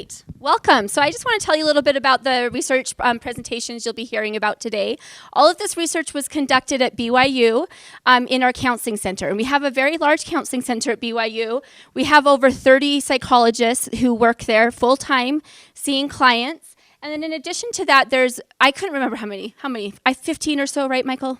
right, welcome. So I just want to tell you a little bit about the research presentations you'll be hearing about today. All of this research was conducted at BYU in our counseling center. And we have a very large counseling center at BYU. We have over 30 psychologists who work there full-time, seeing clients. And then in addition to that, I couldn't remember how many, 15 or so, right, Michael?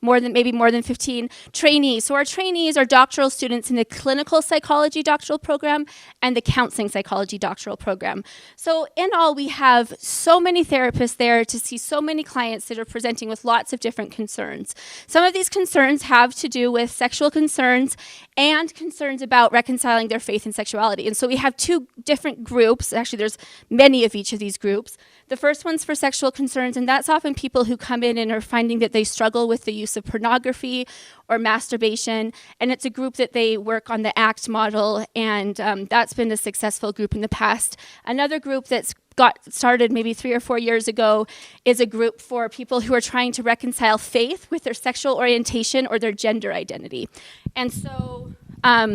Maybe more than 15 trainees. So our trainees are doctoral students in the clinical psychology doctoral program and the counseling psychology doctoral program. So in all, we have so many therapists there to see so many clients that are presenting with lots of different concerns. Some of these concerns have to do with sexual concerns and concerns about reconciling their faith and sexuality. And so we have two different groups. Actually, there's many of each of these groups. The first one's for sexual concerns, and that's often people who come in and are finding that they struggle with the use of pornography or masturbation, and it's a group that they work on the ACT model, and that's been a successful group in the past. Another group that's got started maybe 3 or 4 years ago is a group for people who are trying to reconcile faith with their sexual orientation or their gender identity. And so, are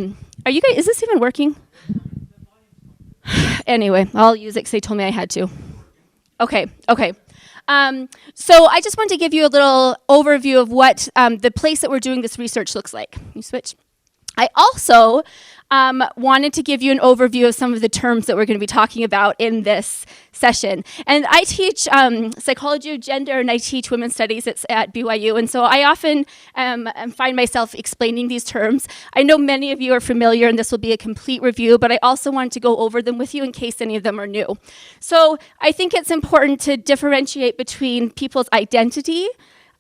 you guys, is this even working? Anyway, I'll use it because they told me I had to. Okay. So I just want to give you a little overview of what the place that we're doing this research looks like. You switch. I also wanted to give you an overview of some of the terms that we're going to be talking about in this session. And I teach psychology of gender, and I teach women's studies at BYU. And so I often find myself explaining these terms. I know many of you are familiar, and this will be a complete review, but I also wanted to go over them with you in case any of them are new. So I think it's important to differentiate between people's identity,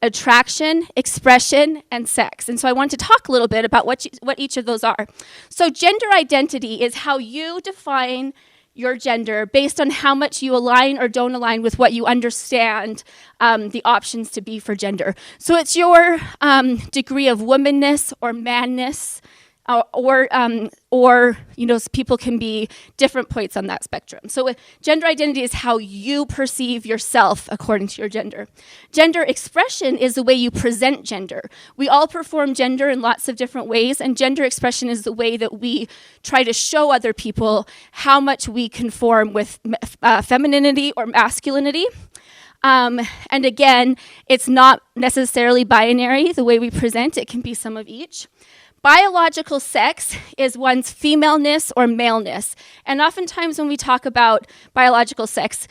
attraction, expression, and sex. And so I want to talk a little bit about what each of those are. So gender identity is how you define your gender based on how much you align or don't align with what you understand the options to be for gender. So it's your degree of womanness or manness, or people can be different points on that spectrum. So gender identity is how you perceive yourself according to your gender. Gender expression is the way you present gender. We all perform gender in lots of different ways, and gender expression is the way that we try to show other people how much we conform with femininity or masculinity. And again, it's not necessarily binary, the way we present. It can be some of each. Biological sex is one's femaleness or maleness. And oftentimes when we talk about biological sex,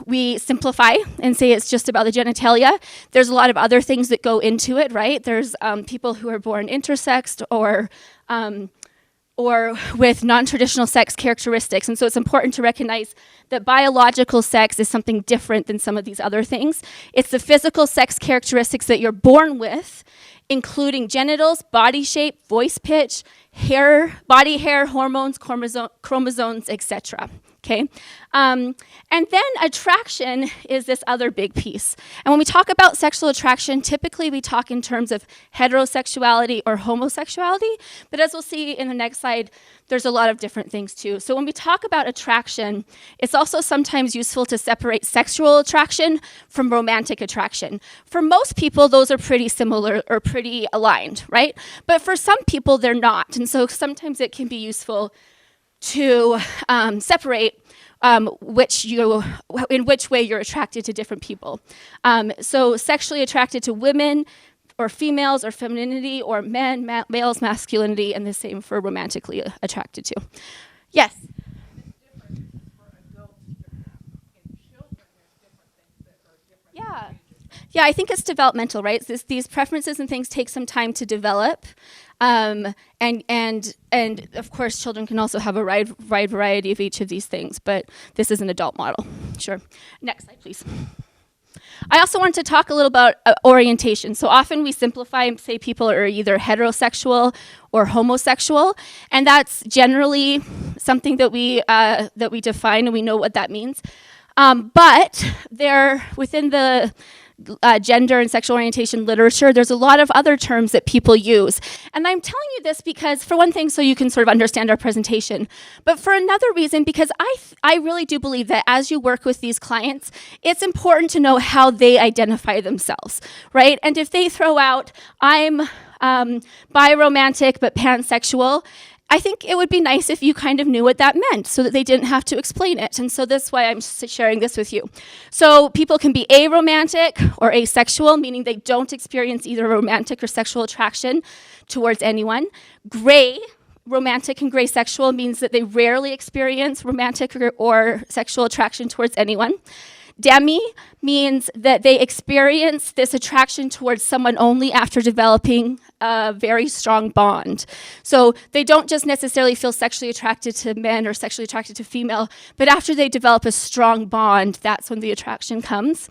we simplify and say it's just about the genitalia. There's a lot of other things that go into it, right? There's people who are born intersexed or with non-traditional sex characteristics. And so it's important to recognize that biological sex is something different than some of these other things. It's the physical sex characteristics that you're born with, including genitals, body shape, voice pitch, hair, body hair, hormones, chromosomes, etc. Okay? And then attraction is this other big piece. And when we talk about sexual attraction, typically we talk in terms of heterosexuality or homosexuality, but as we'll see in the next slide, there's a lot of different things too. So when we talk about attraction, it's also sometimes useful to separate sexual attraction from romantic attraction. For most people, those are pretty similar or pretty aligned, right? But for some people, they're not. And so sometimes it can be useful to separate in which way you're attracted to different people. So sexually attracted to women or females or femininity or men, males, masculinity, and the same for romantically attracted to. Yes? Yeah, I think it's developmental, right? These preferences and things take some time to develop. And of course, children can also have a wide variety of each of these things, but this is an adult model. Sure. Next slide, please. I also want to talk a little about orientation. So often we simplify and say people are either heterosexual or homosexual, and that's generally something that we define and we know what that means. But they're within the gender and sexual orientation literature, there's a lot of other terms that people use. And I'm telling you this because, for one thing, so you can sort of understand our presentation, but for another reason, because I really do believe that as you work with these clients, it's important to know how they identify themselves, right? And if they throw out, I'm biromantic but pansexual, I think it would be nice if you kind of knew what that meant so that they didn't have to explain it. And so that's why I'm sharing this with you. So people can be aromantic or asexual, meaning they don't experience either romantic or sexual attraction towards anyone. Gray, romantic and gray sexual, means that they rarely experience romantic or sexual attraction towards anyone. Demi means that they experience this attraction towards someone only after developing a very strong bond. So they don't just necessarily feel sexually attracted to men or sexually attracted to female, but after they develop a strong bond, that's when the attraction comes.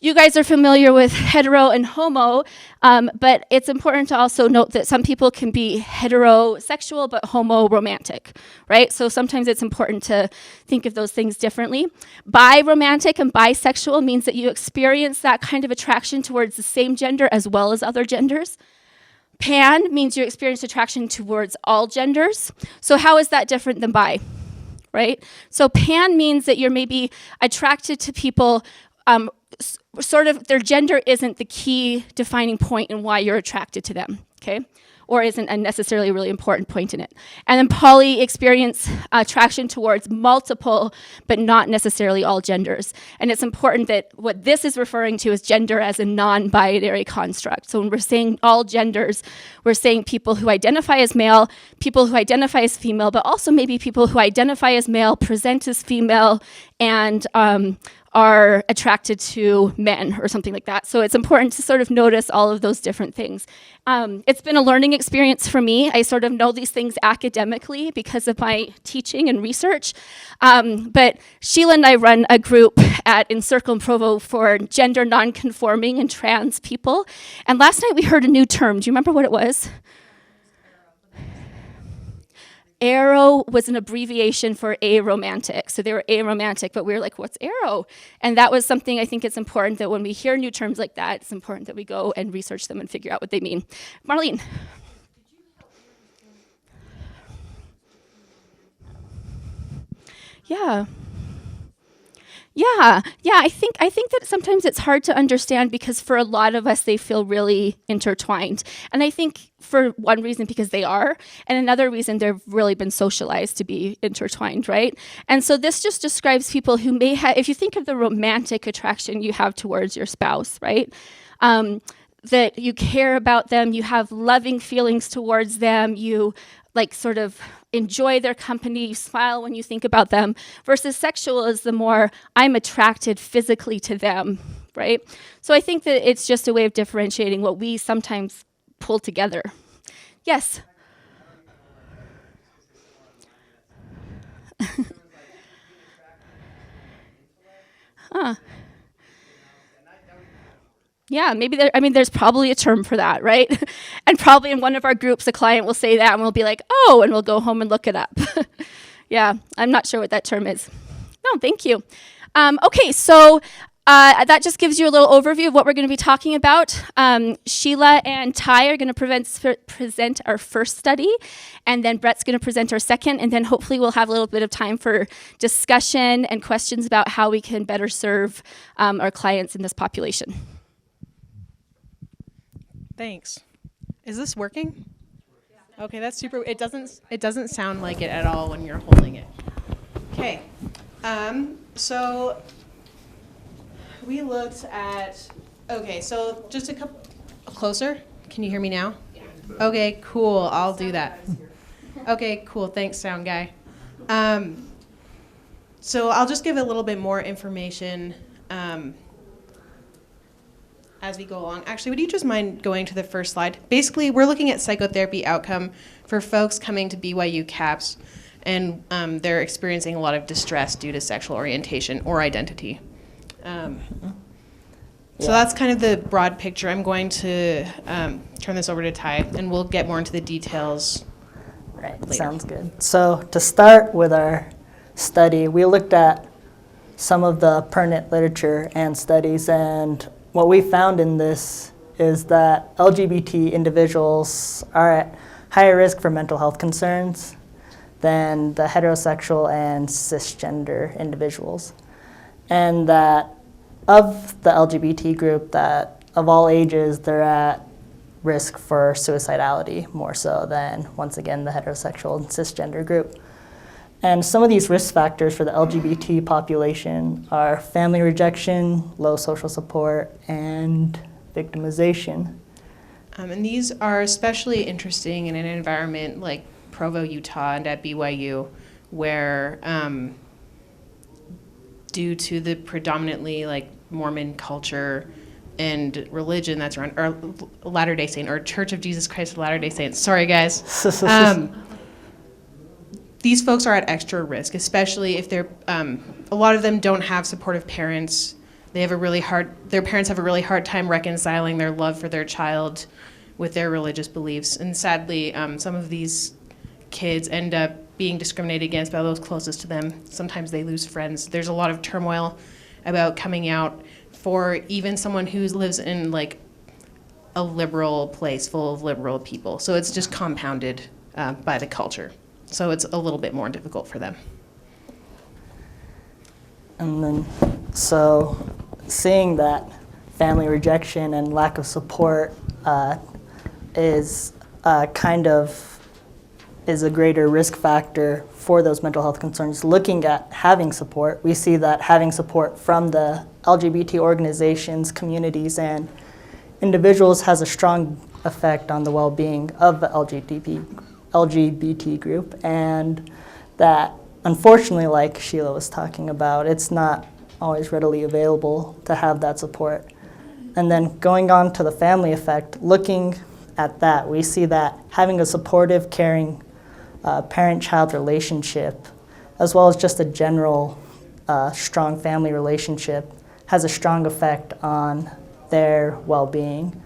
You guys are familiar with hetero and homo, but it's important to also note that some people can be heterosexual but homo-romantic, right? So sometimes it's important to think of those things differently. Bi-romantic and bisexual means that you experience that kind of attraction towards the same gender as well as other genders. Pan means you experience attraction towards all genders. So how is that different than bi, right? So pan means that you're maybe attracted to people sort of their gender isn't the key defining point in why you're attracted to them, okay? Or isn't a necessarily really important point in it. And then poly experience attraction towards multiple, but not necessarily all genders. And it's important that what this is referring to is gender as a non-binary construct. So when we're saying all genders, we're saying people who identify as male, people who identify as female, but also maybe people who identify as male, present as female, and are attracted to men or something like that. So it's important to sort of notice all of those different things. It's been a learning experience for me. I sort of know these things academically because of my teaching and research. But Sheilagh and I run a group at Encircle and Provo for gender non-conforming and trans people. And last night we heard a new term. Do you remember what it was? Aro was an abbreviation for aromantic. So they were aromantic, but we were like, what's aro? And that was something I think it's important that when we hear new terms like that, it's important that we go and research them and figure out what they mean. Marlene. Yeah. I think that sometimes it's hard to understand because for a lot of us they feel really intertwined. And I think for one reason because they are, and another reason they've really been socialized to be intertwined, right? And so this just describes people who may have, if you think of the romantic attraction you have towards your spouse, right? That you care about them, you have loving feelings towards them, you like sort of enjoy their company, you smile when you think about them, versus sexual is the more I'm attracted physically to them, right? So I think that it's just a way of differentiating what we sometimes pull together. Yes? Huh. Yeah, maybe there's probably a term for that, right? And probably in one of our groups, a client will say that and we'll be like, oh, and we'll go home and look it up. Yeah, I'm not sure what that term is. No, thank you. Okay, so that just gives you a little overview of what we're going to be talking about. Sheilagh and Ty are going to present our first study, and then Brett's going to present our second, and then hopefully we'll have a little bit of time for discussion and questions about how we can better serve our clients in this population. Thanks. Is this working? Yeah. Okay, that's super. It doesn't sound like it at all when you're holding it. Okay. So we looked at. Okay, so just a couple closer. Can you hear me now? Yeah. Okay, cool. I'll do that. Okay, cool. Thanks, sound guy. So I'll just give a little bit more information. As we go along. Actually, would you just mind going to the first slide? Basically, we're looking at psychotherapy outcome for folks coming to BYU CAPS, and they're experiencing a lot of distress due to sexual orientation or identity. So that's kind of the broad picture. I'm going to turn this over to Ty, and we'll get more into the details later. Sounds good. So to start with our study, we looked at some of the pertinent literature and studies, and what we found in this is that LGBT individuals are at higher risk for mental health concerns than the heterosexual and cisgender individuals. And that of the LGBT group, that of all ages, they're at risk for suicidality more so than, once again, the heterosexual and cisgender group. And some of these risk factors for the LGBT population are family rejection, low social support, and victimization. And these are especially interesting in an environment like Provo, Utah, and at BYU, where due to the predominantly like Mormon culture and religion that's around, or Latter-day Saint, or Church of Jesus Christ of Latter-day Saints. Sorry, guys. These folks are at extra risk, especially if they're, a lot of them don't have supportive parents. Their parents have a really hard time reconciling their love for their child with their religious beliefs. And sadly, some of these kids end up being discriminated against by those closest to them. Sometimes they lose friends. There's a lot of turmoil about coming out for even someone who lives in like a liberal place full of liberal people. So it's just compounded by the culture. So it's a little bit more difficult for them. And then, so seeing that family rejection and lack of support is a greater risk factor for those mental health concerns. Looking at having support, we see that having support from the LGBT organizations, communities, and individuals has a strong effect on the well-being of the LGBT group, and that unfortunately, like Sheilagh was talking about, it's not always readily available to have that support. And then going on to the family effect, looking at that, we see that having a supportive, caring parent-child relationship, as well as just a general strong family relationship, has a strong effect on their well-being,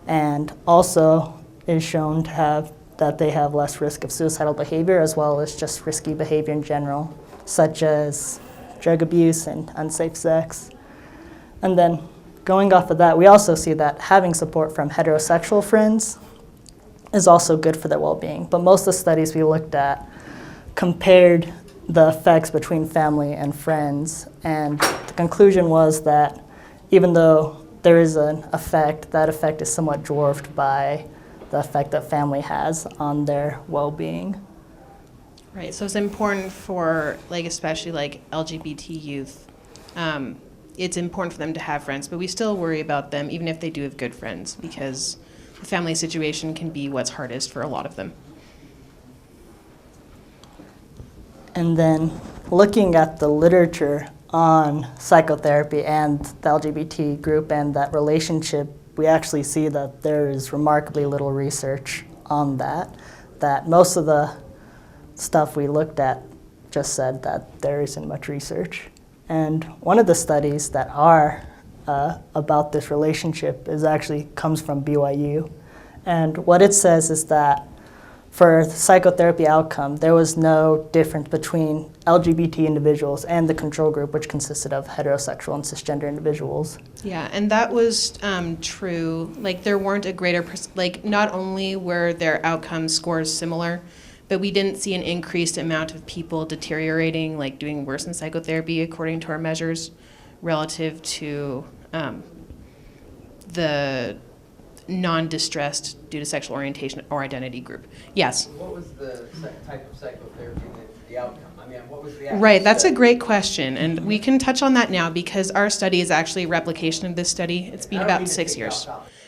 and also is shown to have that they have less risk of suicidal behavior, as well as just risky behavior in general, such as drug abuse and unsafe sex. And then going off of that, we also see that having support from heterosexual friends is also good for their well-being. But most of the studies we looked at compared the effects between family and friends, and the conclusion was that even though there is an effect, that effect is somewhat dwarfed by the effect that family has on their well-being. Right, so it's important for, like, especially like LGBT youth, it's important for them to have friends, but we still worry about them even if they do have good friends, because the family situation can be what's hardest for a lot of them. And then looking at the literature on psychotherapy and the LGBT group and that relationship, we actually see that there is remarkably little research on that most of the stuff we looked at just said that there isn't much research. And one of the studies that are about this relationship comes from BYU. And what it says is that for psychotherapy outcome, there was no difference between LGBT individuals and the control group, which consisted of heterosexual and cisgender individuals. Yeah, and that was true. Like, there weren't a greater, not only were their outcome scores similar, but we didn't see an increased amount of people deteriorating, like doing worse in psychotherapy according to our measures, relative to the non-distressed due to sexual orientation or identity group. Yes? What was the type of psychotherapy that the outcome? I mean, what was the actual Right, that's study? a great question, and we can touch on that now because our study is actually a replication of this study. It's been about 6 years.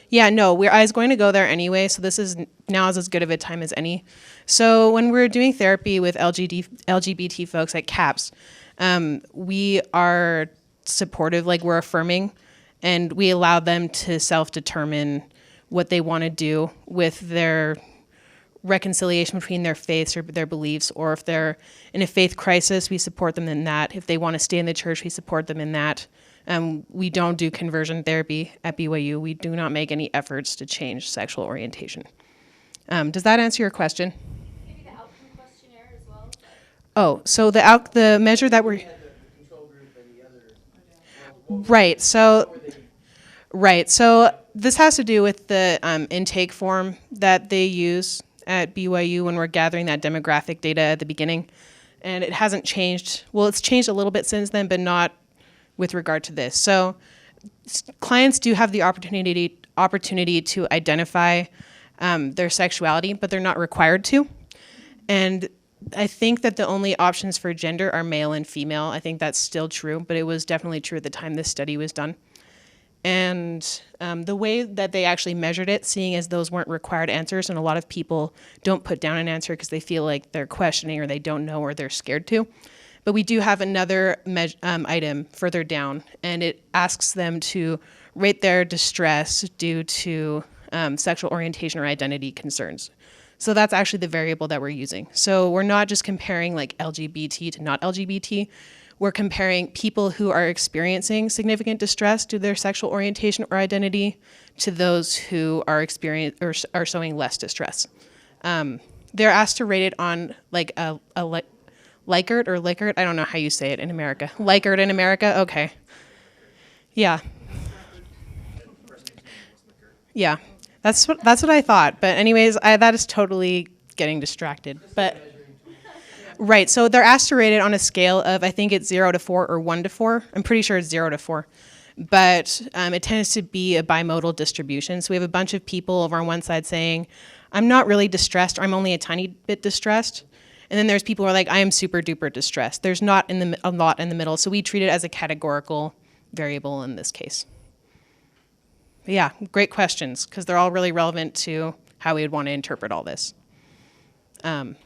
Yeah, no, I was going to go there anyway, so this is now as good of a time as any. So when we're doing therapy with LGBT folks at CAPS, we are supportive, like we're affirming, and we allow them to self-determine what they want to do with their reconciliation between their faiths or their beliefs, or if they're in a faith crisis, we support them in that. If they want to stay in the church, we support them in that. We don't do conversion therapy at BYU. We do not make any efforts to change sexual orientation. Does that answer your question? Maybe the outcome questionnaire as well. Oh, so the measure that we're... Right, so this has to do with the intake form that they use at BYU when we're gathering that demographic data at the beginning. And it hasn't changed. Well, it's changed a little bit since then, but not with regard to this. So clients do have the opportunity opportunity to identify their sexuality, but they're not required to. And I think that the only options for gender are male and female. I think that's still true, but it was definitely true at the time this study was done. And the way that they actually measured it, seeing as those weren't required answers, and a lot of people don't put down an answer because they feel like they're questioning or they don't know or they're scared to. But we do have another item further down, and it asks them to rate their distress due to sexual orientation or identity concerns. So that's actually the variable that we're using. So we're not just comparing like LGBT to not LGBT. We're comparing people who are experiencing significant distress due to their sexual orientation or identity to those who are are showing less distress. They're asked to rate it on like a Likert or Likert. I don't know how you say it in America. Likert in America? Okay. Yeah. Yeah. That's what I thought. But anyways, that is totally getting distracted. But right, so they're asked to rate it on a scale of, I think it's 0 to 4 or 1 to 4. I'm pretty sure it's 0 to 4. But it tends to be a bimodal distribution. So we have a bunch of people over on one side saying, I'm not really distressed, or I'm only a tiny bit distressed. And then there's people who are like, I am super duper distressed. There's not a lot in the middle. So we treat it as a categorical variable in this case. But yeah, great questions, because they're all really relevant to how we would want to interpret all this. And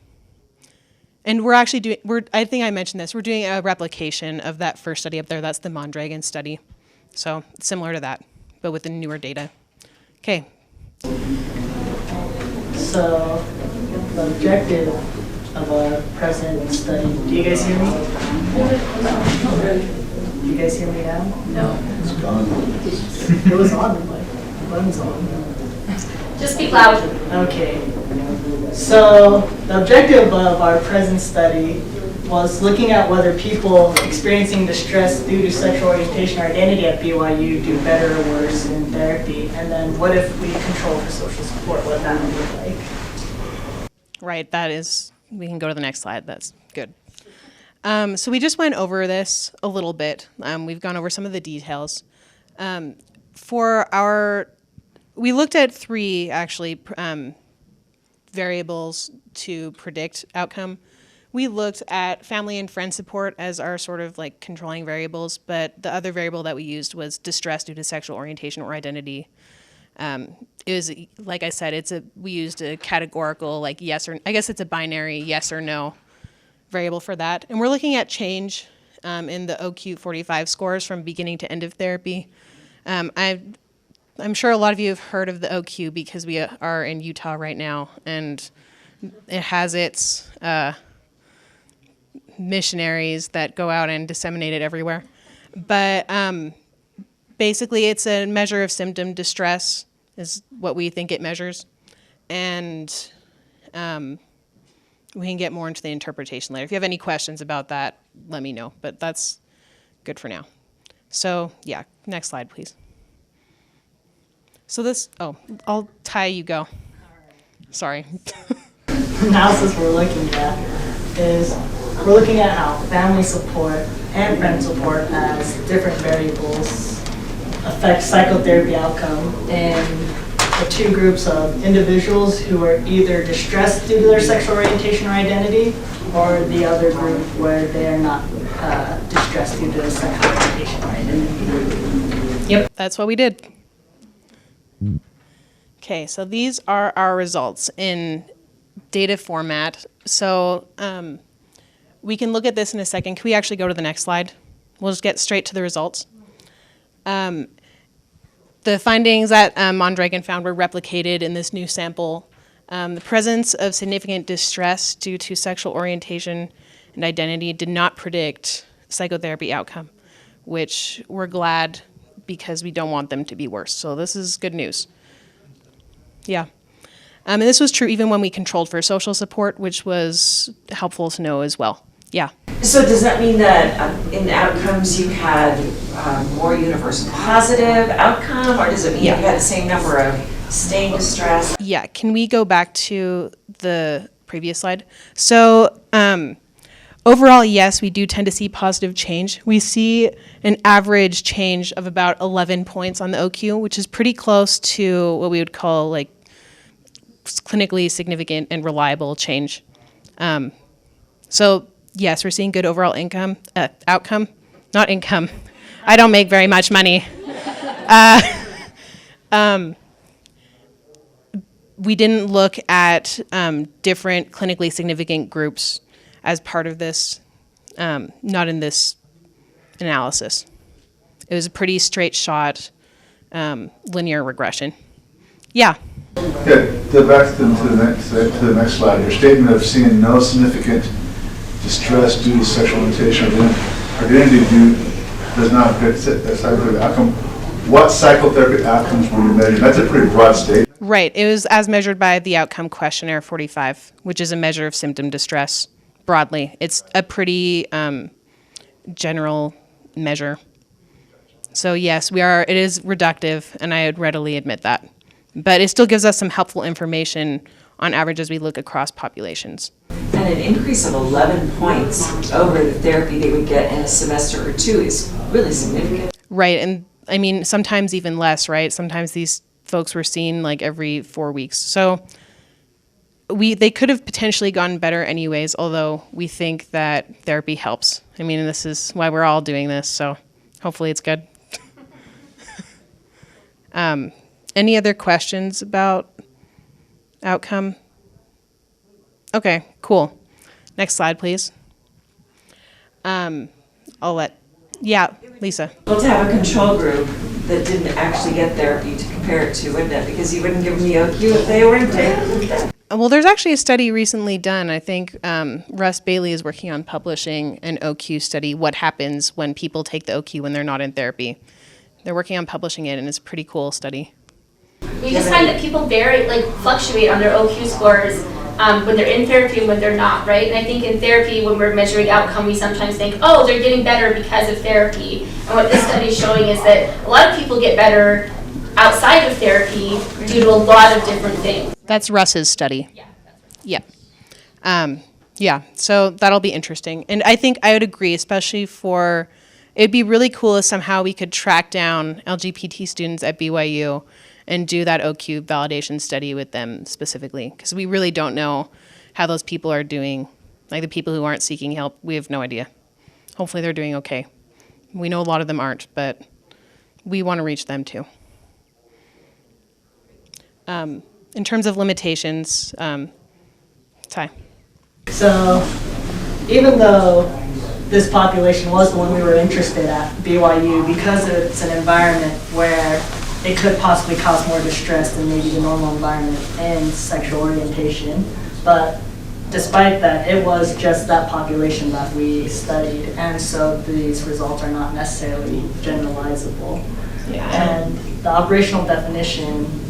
we're actually doing, I think I mentioned this, we're doing a replication of that first study up there. That's the Mondragon study. So similar to that, but with the newer data. Okay. So the objective of our present study, do you guys hear me? Do you guys hear me now? No. It's gone. It was on, like, the button's on. Just speak loud. Okay. So the objective of our present study was looking at whether people experiencing distress due to sexual orientation or identity at BYU do better or worse in therapy, and then what if we control for social support, what that would look like. Right, that is, we can go to the next slide, that's good. So we just went over this a little bit. We've gone over some of the details. We looked at 3 actually variables to predict outcome. We looked at family and friend support as our sort of like controlling variables, but the other variable that we used was distress due to sexual orientation or identity. It was, like I said, we used a categorical, like yes or, I guess it's a binary yes or no variable for that. And we're looking at change in the OQ45 scores from beginning to end of therapy. I'm sure a lot of you have heard of the OQ because we are in Utah right now, and it has its missionaries that go out and disseminate it everywhere. But basically, it's a measure of symptom distress is what we think it measures. And we can get more into the interpretation later. If you have any questions about that, let me know. But that's good for now. So yeah, next slide, please. So I'll tie you go. Sorry. The analysis we're looking at is we're looking at how family support and friend support as different variables affect psychotherapy outcome in the 2 groups of individuals who are either distressed due to their sexual orientation or identity, or the other group where they are not distressed due to their sexual orientation or identity. Yep, that's what we did. Okay, so these are our results in data format. So we can look at this in a second. Can we actually go to the next slide? We'll just get straight to the results. The findings that Mondragon found were replicated in this new sample. The presence of significant distress due to sexual orientation and identity did not predict psychotherapy outcome, which we're glad because we don't want them to be worse. So this is good news. Yeah. And this was true even when we controlled for social support, which was helpful to know as well. Yeah. So does that mean that in the outcomes you had more universal positive outcome, or does it mean you had the same number of staying distressed? Yeah, can we go back to the previous slide? So Overall, yes, we do tend to see positive change. We see an average change of about 11 points on the OQ, which is pretty close to what we would call like clinically significant and reliable change. So yes, we're seeing good overall outcome, not income. I don't make very much money. We didn't look at different clinically significant groups as part of this, not in this analysis. It was a pretty straight shot linear regression. Yeah. Yeah, go back to the next slide. Your statement of seeing no significant distress due to sexual orientation or identity does not affect psychotherapy outcome. What psychotherapy outcomes were you measuring? That's a pretty broad statement. Right. It was as measured by the Outcome Questionnaire 45, which is a measure of symptom distress broadly. It's a pretty general measure. So yes, it is reductive, and I would readily admit that. But it still gives us some helpful information on average as we look across populations. And an increase of 11 points over the therapy they would get in a semester or two is really significant. Right, and I mean, sometimes even less, right? Sometimes these folks were seen like every 4 weeks. So they could have potentially gotten better anyways, although we think that therapy helps. I mean, this is why we're all doing this, so hopefully it's good. Any other questions about outcome? Okay, cool. Next slide, please. Lisa. Well, to have a control group that didn't actually get therapy to compare it to, wouldn't it? Because you wouldn't give them the OQ if they weren't taking. Well, there's actually a study recently done. I think Russ Bailey is working on publishing an OQ study, what happens when people take the OQ when they're not in therapy. They're working on publishing it, and it's a pretty cool study. We just find that people fluctuate on their OQ scores when they're in therapy and when they're not, right? And I think in therapy, when we're measuring outcome, we sometimes think, oh, they're getting better because of therapy. And what this study is showing is that a lot of people get better outside of therapy due to a lot of different things. That's Russ's study. Yeah, that's right. Yeah, so that'll be interesting. And I think I would agree, especially it'd be really cool if somehow we could track down LGBT students at BYU and do that OQ validation study with them specifically, because we really don't know how those people are doing. Like the people who aren't seeking help, we have no idea. Hopefully they're doing okay. We know a lot of them aren't, but we want to reach them too. In terms of limitations, Ty. So even though this population was the one we were interested at, BYU, because it's an environment where it could possibly cause more distress than maybe the normal environment in sexual orientation. But despite that, it was just that population that we studied, and so these results are not necessarily generalizable. Yeah. And the operational definitions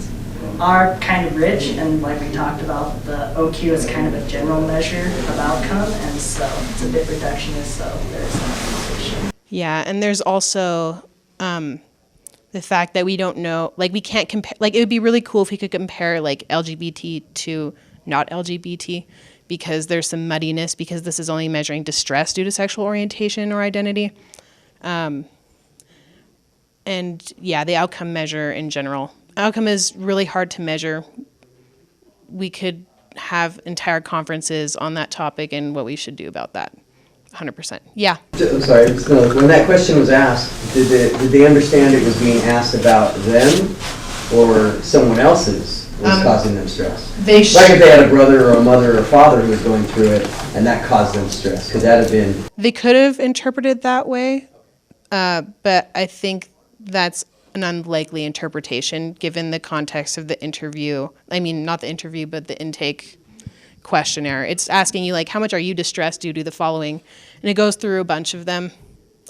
are kind of rich, and like we talked about, the OQ is kind of a general measure of outcome, and so it's a bit reductionist, so there's some limitation. Yeah, and there's also the fact that we don't know, like we can't compare, like it would be really cool if we could compare like LGBT to not LGBT, because there's some muddiness, because this is only measuring distress due to sexual orientation or identity. And yeah, the outcome measure in general. Outcome is really hard to measure. We could have entire conferences on that topic and what we should do about that. 100%. Yeah. I'm sorry. So when that question was asked, did they understand it was being asked about them or someone else's was causing them stress? Like if they had a brother or a mother or father who was going through it and that caused them stress. Could that have been? They could have interpreted that way, but I think that's an unlikely interpretation given the context of the interview. I mean, not the interview, but the intake questionnaire. It's asking you like, how much are you distressed due to the following? And it goes through a bunch of them,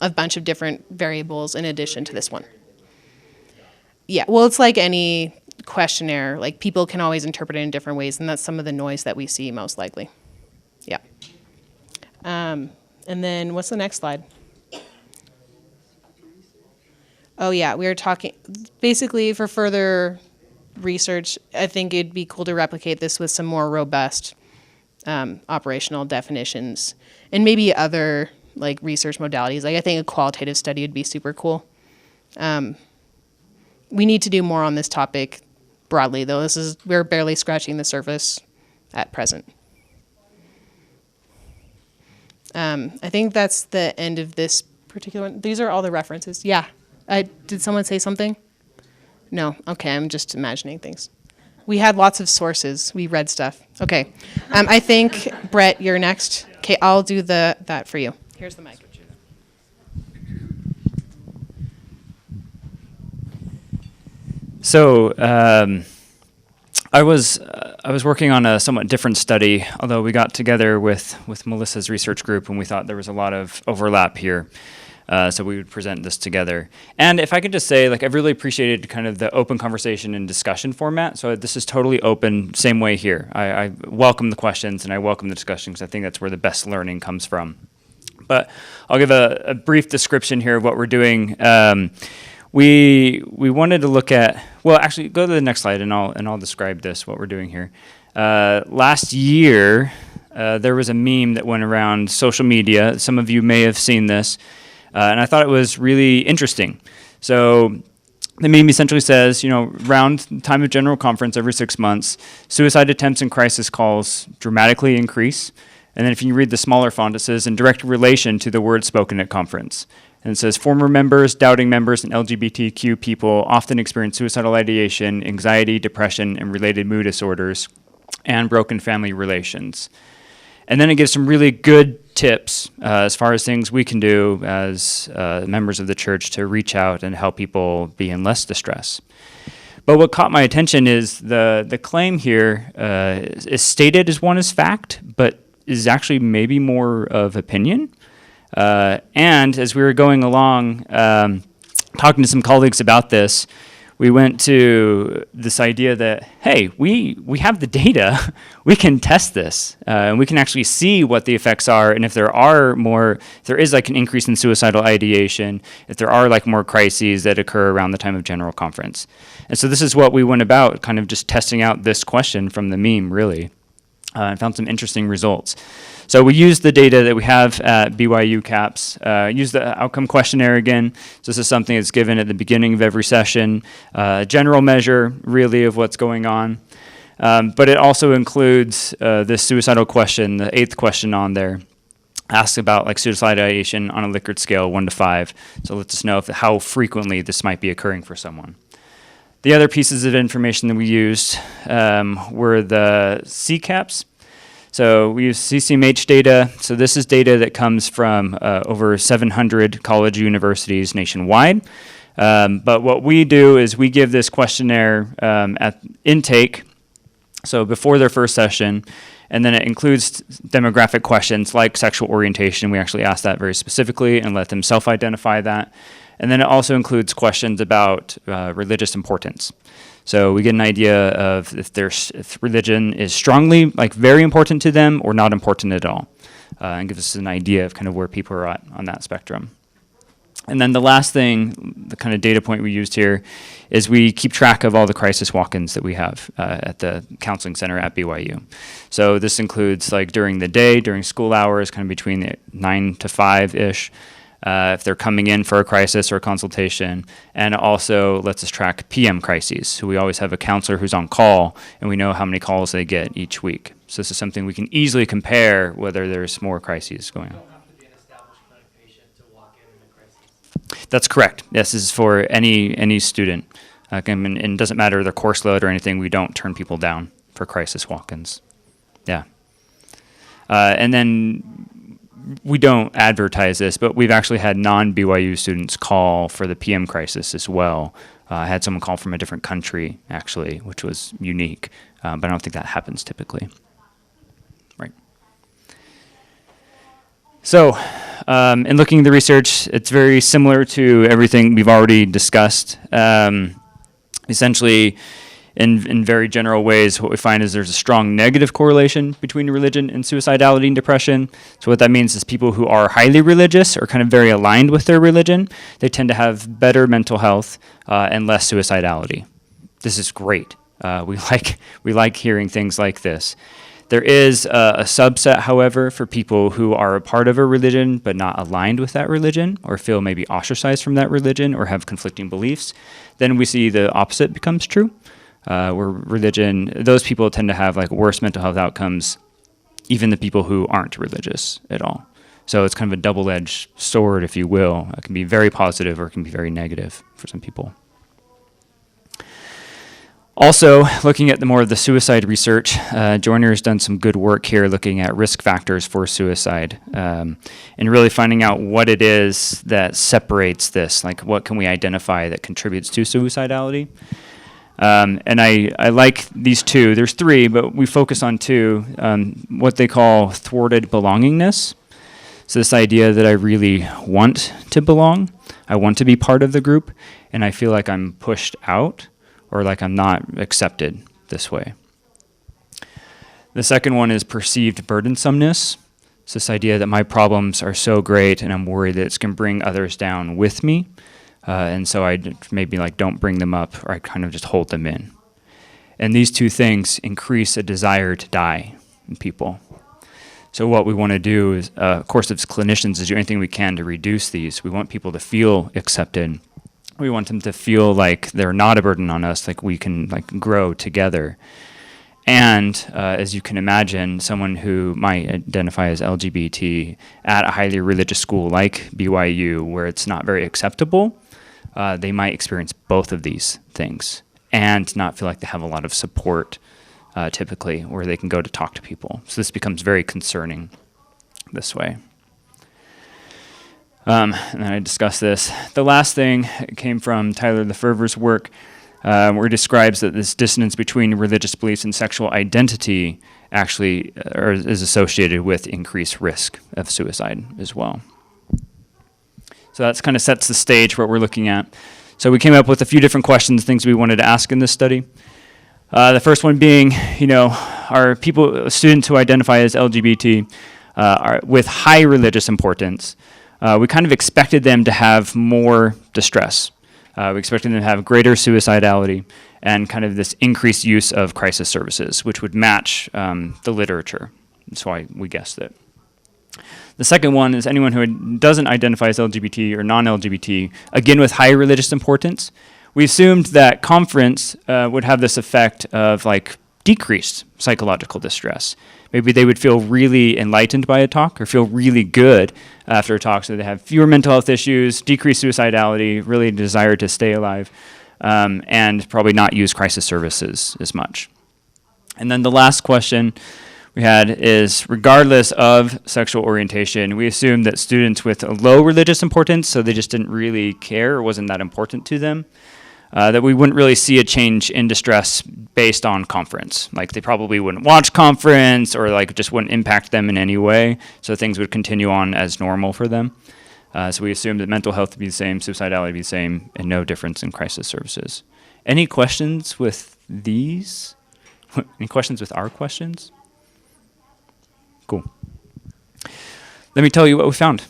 a bunch of different variables in addition to this one. Yeah, well, it's like any questionnaire. Like people can always interpret it in different ways, and that's some of the noise that we see most likely. Yeah. And then what's the next slide? Oh yeah, we were talking, basically for further research, I think it'd be cool to replicate this with some more robust operational definitions, and maybe other like research modalities. Like I think a qualitative study would be super cool. We need to do more on this topic broadly, though. We're barely scratching the surface at present. I think that's the end of this particular one. These are all the references. Yeah. Did someone say something? No. Okay, I'm just imagining things. We had lots of sources. We read stuff. Okay. I think, Brett, you're next. Okay, I'll do that for you. Here's the mic. So I was working on a somewhat different study, although we got together with Melissa's research group and we thought there was a lot of overlap here. So we would present this together. And if I could just say, like, I've really appreciated kind of the open conversation and discussion format. So this is totally open, same way here. I welcome the questions and I welcome the discussion because I think that's where the best learning comes from. But I'll give a brief description here of what we're doing. We wanted to look at, well, actually, go to the next slide and I'll describe this, what we're doing here. Last year, there was a meme that went around social media. Some of you may have seen this. And I thought it was really interesting. So the meme essentially says, around time of general conference every 6 months, suicide attempts and crisis calls dramatically increase. And then if you read the smaller font, it says in direct relation to the words spoken at conference. And it says former members, doubting members, and LGBTQ people often experience suicidal ideation, anxiety, depression, and related mood disorders, and broken family relations. And then it gives some really good tips as far as things we can do as members of the church to reach out and help people be in less distress. But what caught my attention is the claim here is stated as one as fact, but is actually maybe more of opinion. And as we were going along, talking to some colleagues about this, we went to this idea that, hey, we have the data, we can test this, and we can actually see what the effects are, and if there is like an increase in suicidal ideation, if there are like more crises that occur around the time of general conference. And so this is what we went about, kind of just testing out this question from the meme, really, and found some interesting results. So we used the data that we have at BYU CAPS, used the outcome questionnaire again. So this is something that's given at the beginning of every session, a general measure really of what's going on. But it also includes this suicidal question, the 8th question on there, asks about like suicidal ideation on a Likert scale 1 to 5. So lets us know how frequently this might be occurring for someone. The other pieces of information that we used were the CCAPs. So we use CCMH data. So this is data that comes from over 700 college universities nationwide. But what we do is we give this questionnaire at intake, so before their first session, and then it includes demographic questions like sexual orientation. We actually ask that very specifically and let them self-identify that. And then it also includes questions about religious importance. So we get an idea of if religion is strongly, like very important to them or not important at all, and gives us an idea of kind of where people are at on that spectrum. And then the last thing, the kind of data point we used here, is we keep track of all the crisis walk-ins that we have at the counseling center at BYU. So this includes like during the day, during school hours, kind of between the 9 to 5-ish, if they're coming in for a crisis or a consultation, and it also lets us track PM crises. So we always have a counselor who's on call, and we know how many calls they get each week. So this is something we can easily compare whether there's more crises going on. You don't have to be an established clinic patient to walk in a crisis. That's correct. Yes, this is for any student. And it doesn't matter their course load or anything. We don't turn people down for crisis walk-ins. Yeah. And then we don't advertise this, but we've actually had non-BYU students call for the PM crisis as well. I had someone call from a different country, actually, which was unique, but I don't think that happens typically. Right. So, in looking at the research, it's very similar to everything we've already discussed. Essentially, in very general ways, what we find is there's a strong negative correlation between religion and suicidality and depression. So what that means is people who are highly religious or kind of very aligned with their religion, they tend to have better mental health and less suicidality. This is great. We like hearing things like this. There is a subset, however, for people who are a part of a religion but not aligned with that religion, or feel maybe ostracized from that religion, or have conflicting beliefs. Then we see the opposite becomes true, where religion, those people tend to have like worse mental health outcomes, even the people who aren't religious at all. So it's kind of a double-edged sword, if you will. It can be very positive or it can be very negative for some people. Also, looking at more of the suicide research, Joyner has done some good work here looking at risk factors for suicide, and really finding out what it is that separates this, like what can we identify that contributes to suicidality. And I like these two. There's three, but we focus on two, what they call thwarted belongingness. So this idea that I really want to belong, I want to be part of the group, and I feel like I'm pushed out, or like I'm not accepted this way. The second one is perceived burdensomeness. It's this idea that my problems are so great and I'm worried that it's going to bring others down with me. And so I maybe like don't bring them up, or I kind of just hold them in. And these two things increase a desire to die in people. So what we want to do is, of course, as clinicians, is do anything we can to reduce these. We want people to feel accepted. We want them to feel like they're not a burden on us, like we can like grow together. And as you can imagine, someone who might identify as LGBT at a highly religious school like BYU, where it's not very acceptable, they might experience both of these things and not feel like they have a lot of support typically, where they can go to talk to people. So this becomes very concerning this way. And then I discussed this. The last thing came from Tyler Lefevre's work, where he describes that this dissonance between religious beliefs and sexual identity actually is associated with increased risk of suicide as well. So that kind of sets the stage for what we're looking at. So we came up with a few different questions, things we wanted to ask in this study. The first one being, are students who identify as LGBT are with high religious importance, we kind of expected them to have more distress. We expected them to have greater suicidality and kind of this increased use of crisis services, which would match the literature. That's why we guessed it. The second one is anyone who doesn't identify as LGBT or non-LGBT, again with high religious importance. We assumed that Conference would have this effect of like decreased psychological distress. Maybe they would feel really enlightened by a talk or feel really good after a talk, so they have fewer mental health issues, decreased suicidality, really desire to stay alive, and probably not use crisis services as much. And then the last question we had is, regardless of sexual orientation, we assumed that students with a low religious importance, so they just didn't really care or wasn't that important to them, that we wouldn't really see a change in distress based on Conference. Like they probably wouldn't watch Conference, or like just wouldn't impact them in any way, so things would continue on as normal for them. So we assumed that mental health would be the same, suicidality would be the same, and no difference in crisis services. Any questions with these? Any questions with our questions? Cool. Let me tell you what we found.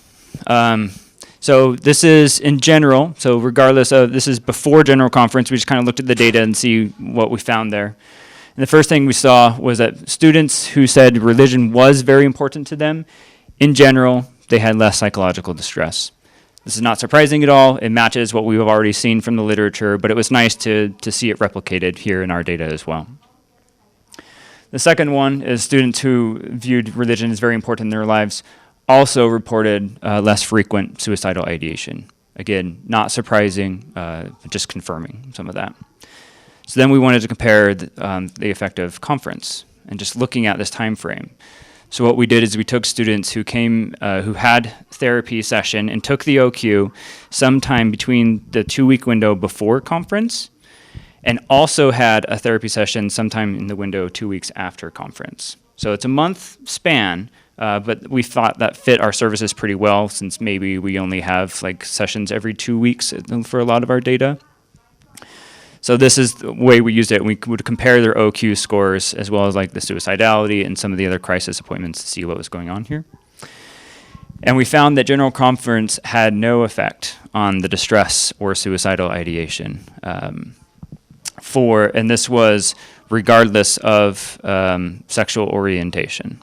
So this is in general, so regardless of, this is before General Conference, we just kind of looked at the data and see what we found there. And the first thing we saw was that students who said religion was very important to them, in general, they had less psychological distress. This is not surprising at all. It matches what we've already seen from the literature, but it was nice to see it replicated here in our data as well. The second one is students who viewed religion as very important in their lives also reported less frequent suicidal ideation. Again, not surprising, but just confirming some of that. So then we wanted to compare the effect of Conference and just looking at this time frame. So what we did is we took students who came, who had therapy session and took the OQ sometime between the 2-week window before Conference, and also had a therapy session sometime in the window 2 weeks after Conference. So it's a month span, but we thought that fit our services pretty well, since maybe we only have like sessions every 2 weeks for a lot of our data. So this is the way we used it. We would compare their OQ scores as well as like the suicidality and some of the other crisis appointments to see what was going on here. And we found that General Conference had no effect on the distress or suicidal ideation. And this was regardless of sexual orientation.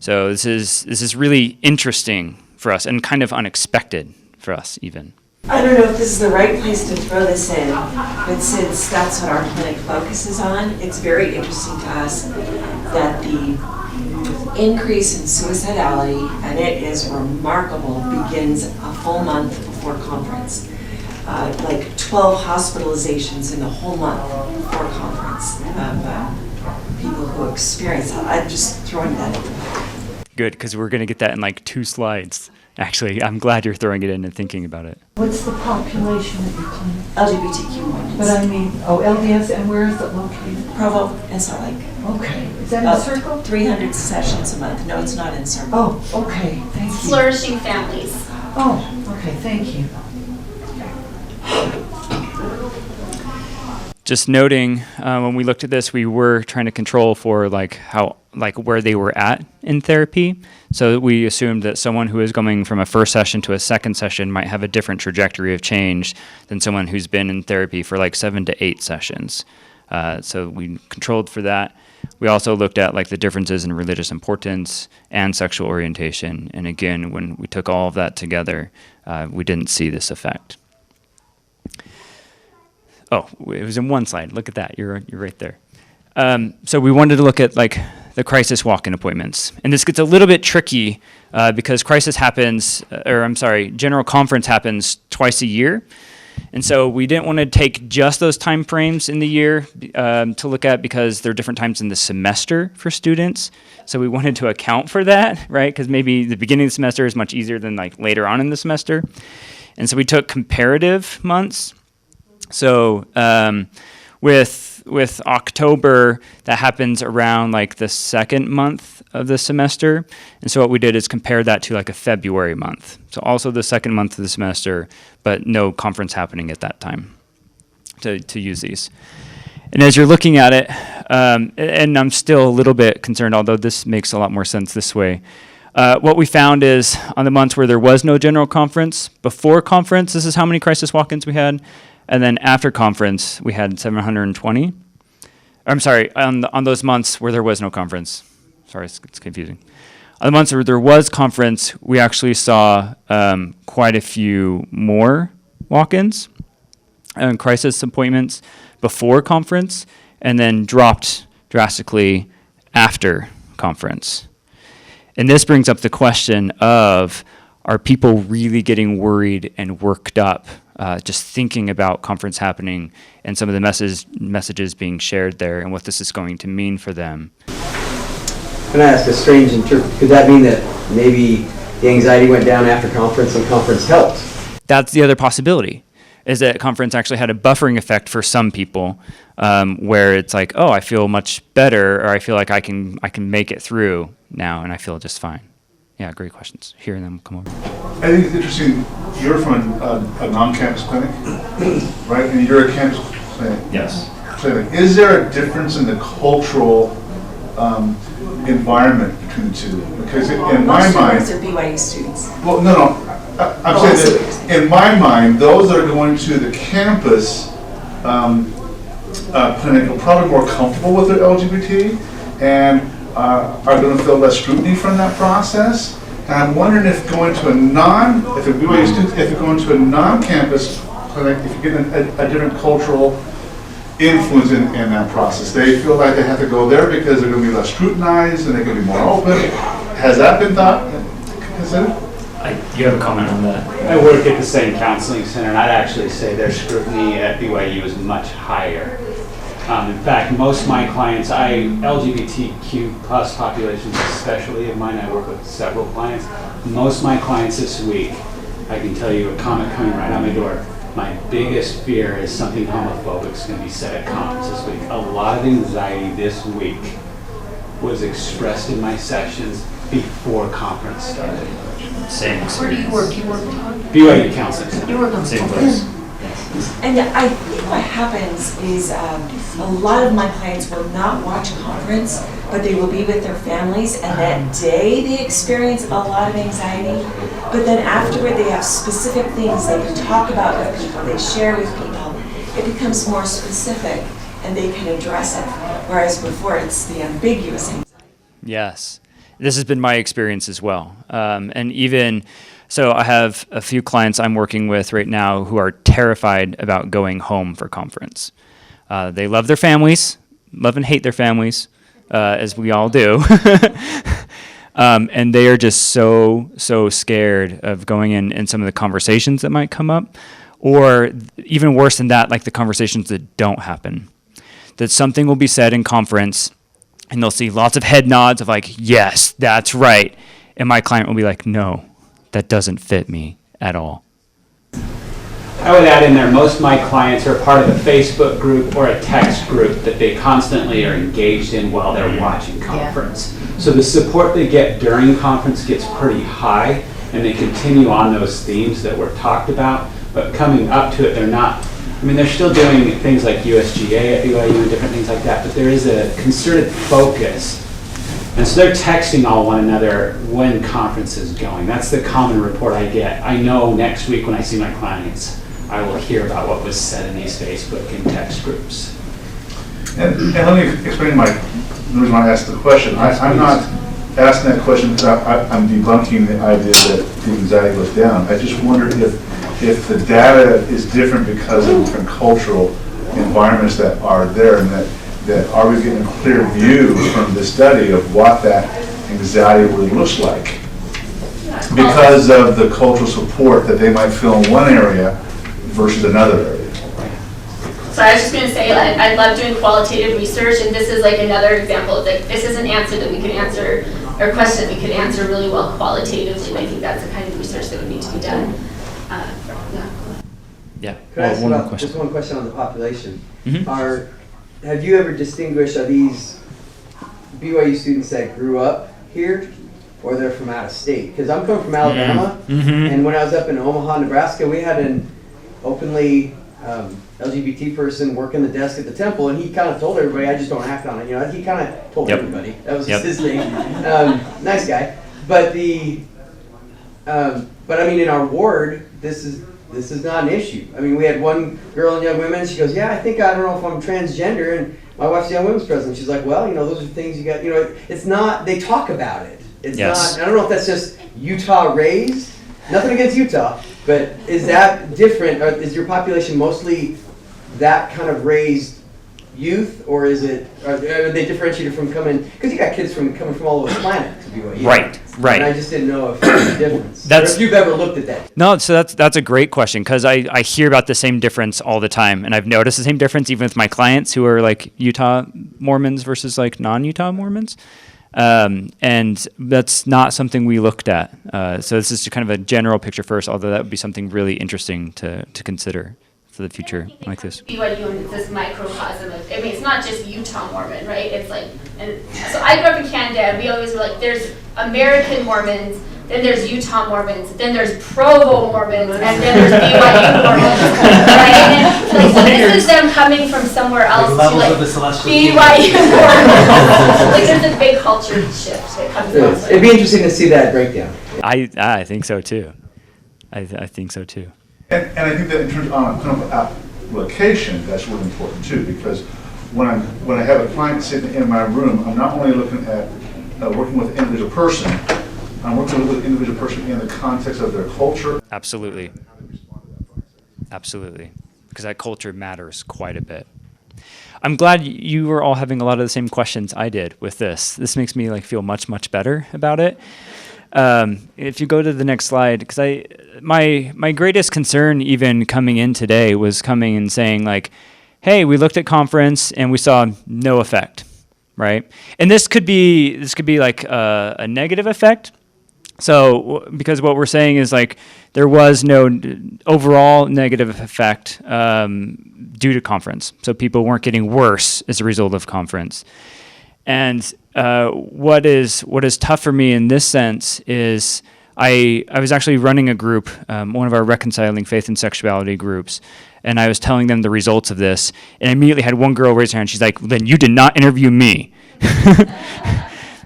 So this is really interesting for us and kind of unexpected for us even. I don't know if this is the right place to throw this in, but since that's what our clinic focuses on, it's very interesting to us that the increase in suicidality, and it is remarkable, begins a full month before conference. Like 12 hospitalizations in the whole month before conference of people who experience that. I'm just throwing that in. Good, because we're going to get that in like 2 slides. Actually, I'm glad you're throwing it in and thinking about it. What's the population of your clinic? LGBTQ But I mean, LDS, and where is it located? Provo and Salt Lake. Okay, is that in Circle? 300 sessions a month. No, it's not in Circle. Oh, okay, thank you. Flourishing families. Oh, okay, thank you. Just noting, when we looked at this, we were trying to control for where they were at in therapy. So we assumed that someone who is going from a first session to a second session might have a different trajectory of change than someone who's been in therapy for like 7 to 8 sessions. So we controlled for that. We also looked at like the differences in religious importance and sexual orientation. And again, when we took all of that together, we didn't see this effect. Oh, it was in 1 slide. Look at that. You're right there. So we wanted to look at like the crisis walk-in appointments. And this gets a little bit tricky because general conference happens twice a year. And so we didn't want to take just those time frames in the year to look at because there are different times in the semester for students. So we wanted to account for that, right? Because maybe the beginning of the semester is much easier than like later on in the semester. And so we took comparative months. So with October, that happens around like the second month of the semester. And so what we did is compare that to like a February month. So also the second month of the semester, but no conference happening at that time to use these. And as you're looking at it, and I'm still a little bit concerned, although this makes a lot more sense this way. What we found is on the months where there was no general conference, before conference, this is how many crisis walk-ins we had. And then after conference, we had 720. I'm sorry, on those months where there was no conference. Sorry, it's confusing. On the months where there was conference, we actually saw quite a few more walk-ins and crisis appointments before conference, and then dropped drastically after conference. And this brings up the question of, are people really getting worried and worked up just thinking about conference happening and some of the messages being shared there and what this is going to mean for them? Can I ask a strange could that mean that maybe the anxiety went down after conference and conference helped? That's the other possibility, is that conference actually had a buffering effect for some people where it's like, oh, I feel much better, or I feel like I can make it through now and I feel just fine. Yeah, great questions. Hearing them come over. I think it's interesting, you're from a non-campus clinic, right? And you're a campus clinic. Yes. Clinic. Is there a difference in the cultural environment between the two? Because in my mind... Most are BYU students. Well, no. I'm saying that in my mind, those that are going to the campus clinic are probably more comfortable with their LGBT and are going to feel less scrutiny from that process. And I'm wondering if going to a non-campus clinic, if you get a different cultural influence in that process. They feel like they have to go there because they're going to be less scrutinized and they're going to be more open. Has that been considered? You have a comment on that? I work at the same counseling center, and I'd actually say their scrutiny at BYU is much higher. In fact, most of my clients, LGBTQ plus populations especially of mine, I work with several clients. Most of my clients this week, I can tell you a comment coming right out my door. My biggest fear is something homophobic is going to be said at conference this week. A lot of anxiety this week was expressed in my sessions before conference started. Same experience. Where do you work? You work on? BYU Counseling Center. You work on Same place. And I think what happens is a lot of my clients will not watch conference, but they will be with their families, and that day they experience a lot of anxiety. But then afterward, they have specific things they can talk about with people, they share with people. It becomes more specific, and they can address it. Whereas before, it's the ambiguous anxiety. Yes, this has been my experience as well. And even so, I have a few clients I'm working with right now who are terrified about going home for conference. They love their families, love and hate their families, as we all do. And they are just so scared of going in and some of the conversations that might come up, or even worse than that, like the conversations that don't happen. That something will be said in conference, and they'll see lots of head nods of like, yes, that's right. And my client will be like, no, that doesn't fit me at all. I would add in there, most of my clients are part of a Facebook group or a text group that they constantly are engaged in while they're watching conference. So the support they get during conference gets pretty high, and they continue on those themes that were talked about, but coming up to it, they're not. I mean, they're still doing things like USGA at BYU and different things like that, but there is a concerted focus. And so they're texting all one another when conference is going. That's the common report I get. I know next week when I see my clients, I will hear about what was said in these Facebook and text groups. And let me explain the reason why I asked the question. I'm not asking that question because I'm debunking the idea that the anxiety goes down. I just wonder if the data is different because of different cultural environments that are there, and that are we getting a clear view from the study of what that anxiety really looks like because of the cultural support that they might feel in one area versus another area. So I was just going to say, I love doing qualitative research, and this is like another example of like, this is an answer that we could answer, or question that we could answer really well qualitatively, and I think that's the kind of research that would need to be done. Yeah. Could I ask one more about question. just one question on the population? Mhm. Have you ever distinguished, are these BYU students that grew up here or they're from out of state? Because I'm coming from Alabama, and when I was up in Omaha, Nebraska, we had an openly LGBT person working the desk at the temple, and he kind of told everybody, I just don't act on it. You know, he kind of told everybody. That was just his thing. Nice guy. But but I mean, in our ward, this is not an issue. I mean, we had one girl in Young Women's. She goes, yeah, I don't know if I'm transgender. And my wife's Young Women's president. She's like, well, you know, those are things you got, you know, it's not, they talk about it. It's not, I don't know if that's just Utah raised. Nothing against Utah, but is that different? Or is your population mostly that kind of raised youth, or is it, are they differentiated from coming, because you got kids coming from all over the planet to BYU. Right. And I just didn't know if there's a difference. Or if you've ever looked at that. No, so that's a great question, because I hear about the same difference all the time, and I've noticed the same difference even with my clients who are like Utah Mormons versus like non-Utah Mormons. And that's not something we looked at. So this is kind of a general picture first, although that would be something really interesting to consider for the future like this. BYU, and it's this microcosm of, I mean, it's not just Utah Mormon, right? It's like, and so I grew up in Canada, and we always were like, there's American Mormons, then there's Utah Mormons, then there's Provo Mormons, and then there's BYU Mormons, right? And like, so this is them coming from somewhere else to like BYU Mormons. Like there's a big culture shift that comes out. It'd be interesting to see that breakdown. I think so too. I think so too. And I think that in terms of clinical application, that's really important too, because when I have a client sitting in my room, I'm not only looking at working with an individual person, I'm working with an individual person in the context of their culture. Absolutely. Absolutely. Because that culture matters quite a bit. I'm glad you were all having a lot of the same questions I did with this. This makes me like feel much better about it. If you go to the next slide, because my greatest concern even coming in today was coming and saying like, hey, we looked at conference and we saw no effect, right? And this could be like a negative effect. So because what we're saying is like there was no overall negative effect due to conference. So people weren't getting worse as a result of conference. And what is tough for me in this sense is I was actually running a group, one of our Reconciling Faith and Sexuality groups, and I was telling them the results of this, and I immediately had one girl raise her hand. She's like, well, then you did not interview me.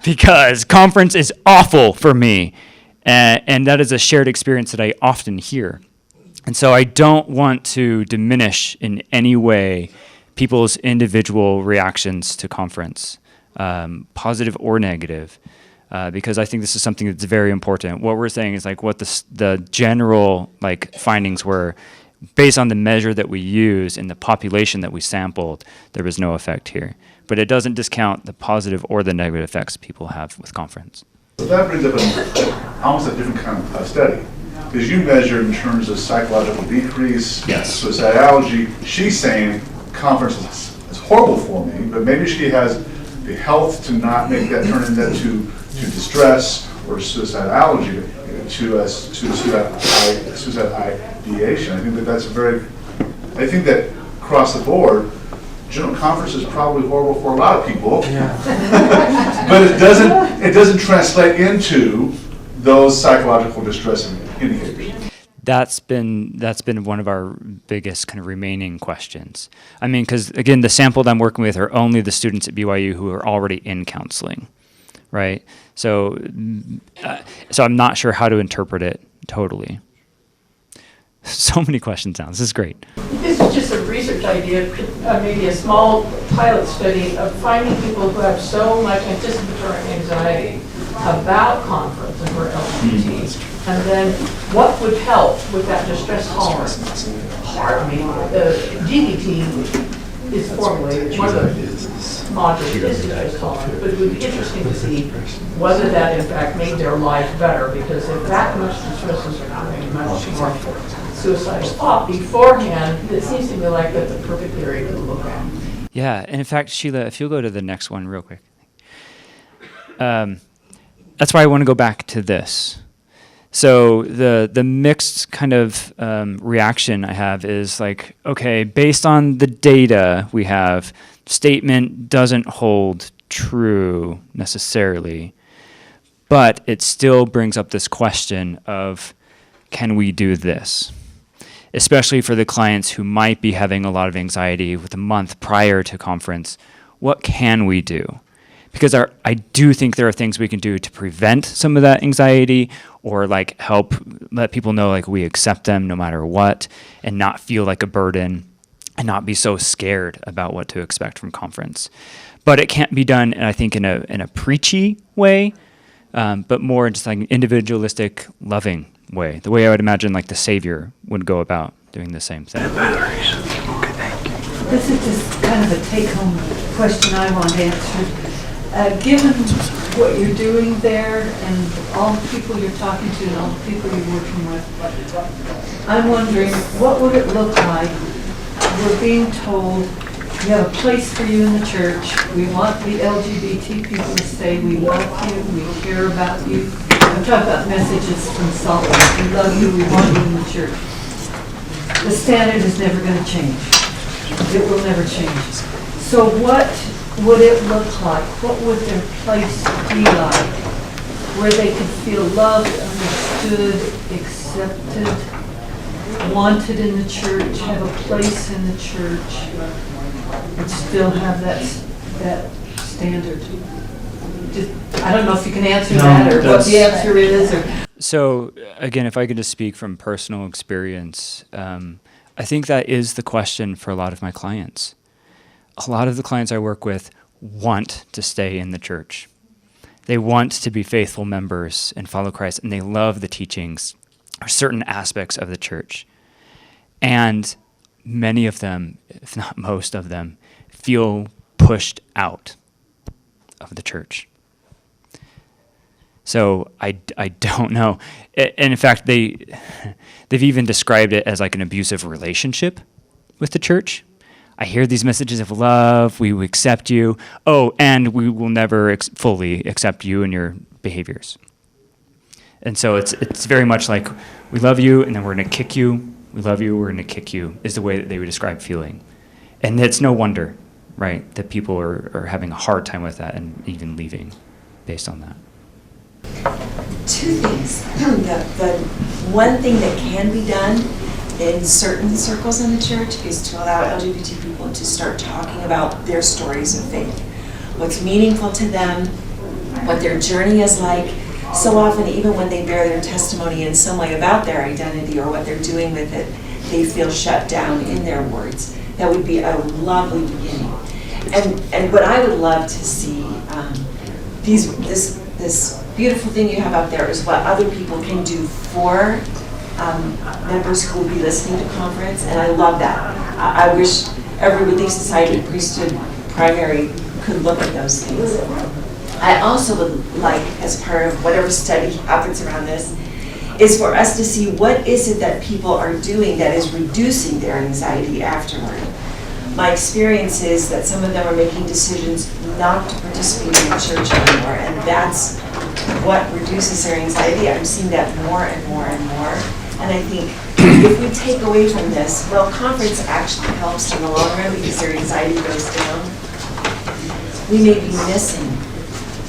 Because conference is awful for me. And that is a shared experience that I often hear. And so I don't want to diminish in any way people's individual reactions to conference, positive or negative, because I think this is something that's very important. What we're saying is like what the general like findings were. Based on the measure that we use in the population that we sampled, there was no effect here. But it doesn't discount the positive or the negative effects people have with conference. So that brings up almost a different kind of study. Because you measure in terms of psychological decrease, Yes. suicidality. She's saying conference is horrible for me, but maybe she has the health to not make that turn into to distress or suicidality, to suicide ideation. I think that across the board, general conference is probably horrible for a lot of people. But it doesn't translate into those psychological distress indicators. That's been one of our biggest kind of remaining questions. I mean, because again, the sample that I'm working with are only the students at BYU who are already in counseling, right? So I'm not sure how to interpret it totally. So many questions now. This is great. This is just a research idea, maybe a small pilot study of finding people who have so much anticipatory anxiety about conference and for LGBT, and then what would help with that distress tolerance. I mean, the GPT is formulated, one of the modules is distress tolerance, but it would be interesting to see whether that in fact made their life better, because if that much distress is occurring, much more suicide thought beforehand, it seems to me like that's a perfect area to look at. Yeah, and in fact, Sheilagh, if you'll go to the next one real quick. That's why I want to go back to this. So the mixed kind of reaction I have is like, okay, based on the data we have, statement doesn't hold true necessarily, but it still brings up this question of, can we do this? Especially for the clients who might be having a lot of anxiety with a month prior to conference, what can we do? Because I do think there are things we can do to prevent some of that anxiety, or like help let people know like we accept them no matter what, and not feel like a burden, and not be so scared about what to expect from conference. But it can't be done, I think, in a preachy way, but more just like an individualistic, loving way. The way I would imagine like the Savior would go about doing the same thing. This is just kind of a take-home question I want answered. Given what you're doing there and all the people you're talking to and all the people you're working with, I'm wondering, what would it look like? We're being told, we have a place for you in the church. We want the LGBT people to say, we love you, we care about you. I'm talking about messages from Salt Lake. We love you, we want you in the church. The standard is never going to change. It will never change. So what would it look like? What would their place be like where they could feel loved, understood, accepted, wanted in the church, have a place in the church, and still have that standard? I don't know if you can answer that, or what the answer is. So again, if I could just speak from personal experience, I think that is the question for a lot of my clients. A lot of the clients I work with want to stay in the church. They want to be faithful members and follow Christ, and they love the teachings or certain aspects of the church. And many of them, if not most of them, feel pushed out of the church. So I don't know. And in fact, they've even described it as like an abusive relationship with the church. I hear these messages of love, we accept you, and we will never fully accept you and your behaviors. And so it's very much like, we love you, and then we're going to kick you. We love you, we're going to kick you, is the way that they would describe feeling. And it's no wonder, right, that people are having a hard time with that and even leaving based on that. Two things. The one thing that can be done in certain circles in the church is to allow LGBT people to start talking about their stories of faith, what's meaningful to them, what their journey is like. So often, even when they bear their testimony in some way about their identity or what they're doing with it, they feel shut down in their words. that would be a lovely beginning. And what I would love to see, this beautiful thing you have up there is what other people can do for members who will be listening to conference, and I love that. I wish every Relief Society, priesthood, primary could look at those things. I also would like, as part of whatever study happens around this, is for us to see what is it that people are doing that is reducing their anxiety afterward. My experience is that some of them are making decisions not to participate in the church anymore, and that's what reduces their anxiety. I'm seeing that more and more and more. And I think if we take away from this, well, conference actually helps in the long run because their anxiety goes down. We may be missing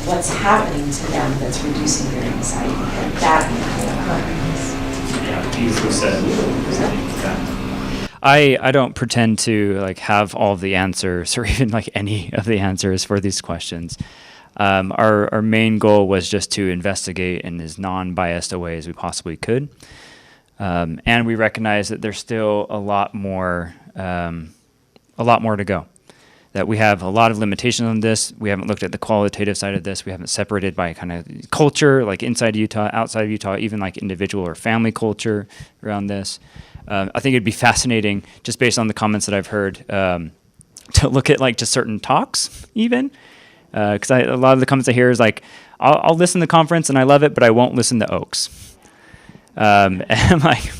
what's happening to them that's reducing their anxiety, and that Beautifully said. I don't pretend to like have all of the answers or even like any of the answers for these questions. Our main goal was just to investigate in as non-biased a way as we possibly could. And we recognize that there's still a lot more to go. That we have a lot of limitations on this. We haven't looked at the qualitative side of this. We haven't separated by kind of culture, like inside Utah, outside of Utah, even like individual or family culture around this. I think it'd be fascinating, just based on the comments that I've heard, to look at like just certain talks even. Because a lot of the comments I hear is like, I'll listen to the conference and I love it, but I won't listen to Oaks. And I'm like,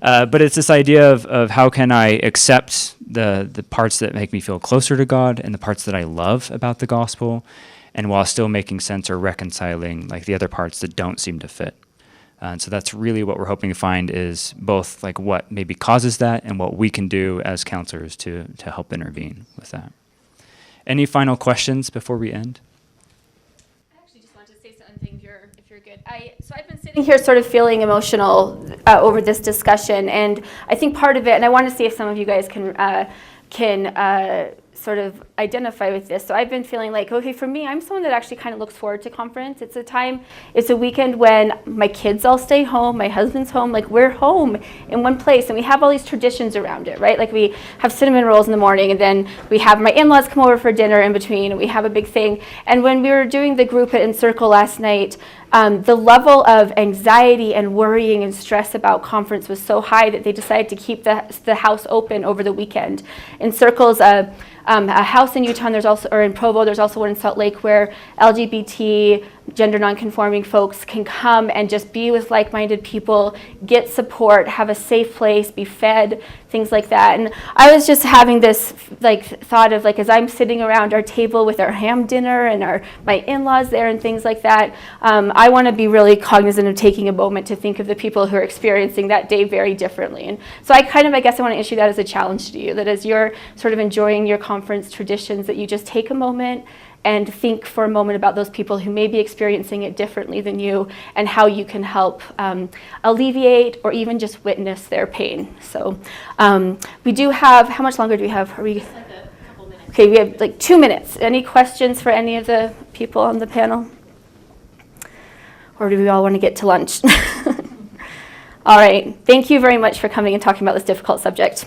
but it's this idea of how can I accept the parts that make me feel closer to God and the parts that I love about the gospel, and while still making sense or reconciling like the other parts that don't seem to fit. And so that's really what we're hoping to find, is both like what maybe causes that and what we can do as counselors to help intervene with that. Any final questions before we end? I actually just wanted to say something if you're good. So I've been sitting here sort of feeling emotional over this discussion, and I think part of it, and I want to see if some of you guys can sort of identify with this. So I've been feeling like, okay, for me, I'm someone that actually kind of looks forward to conference. It's a weekend when my kids all stay home, my husband's home, like we're home in one place, and we have all these traditions around it, right? Like we have cinnamon rolls in the morning, and then we have my in-laws come over for dinner in between, and we have a big thing. And when we were doing the group at Encircle last night, the level of anxiety and worrying and stress about conference was so high that they decided to keep the house open over the weekend. Encircle's a house in Utah, and there's also, or in Provo, there's also one in Salt Lake where LGBT, gender nonconforming folks can come and just be with like-minded people, get support, have a safe place, be fed, things like that. And I was just having this like thought of like, as I'm sitting around our table with our ham dinner and my in-laws there and things like that, I want to be really cognizant of taking a moment to think of the people who are experiencing that day very differently. And so I guess I want to issue that as a challenge to you, that as you're sort of enjoying your conference traditions, that you just take a moment and think for a moment about those people who may be experiencing it differently than you, and how you can help alleviate or even just witness their pain. So we do have, how much longer do we have? Are we? Just like a couple minutes. Okay, we have like 2 minutes. Any questions for any of the people on the panel? Or do we all want to get to lunch? All right, thank you very much for coming and talking about this difficult subject.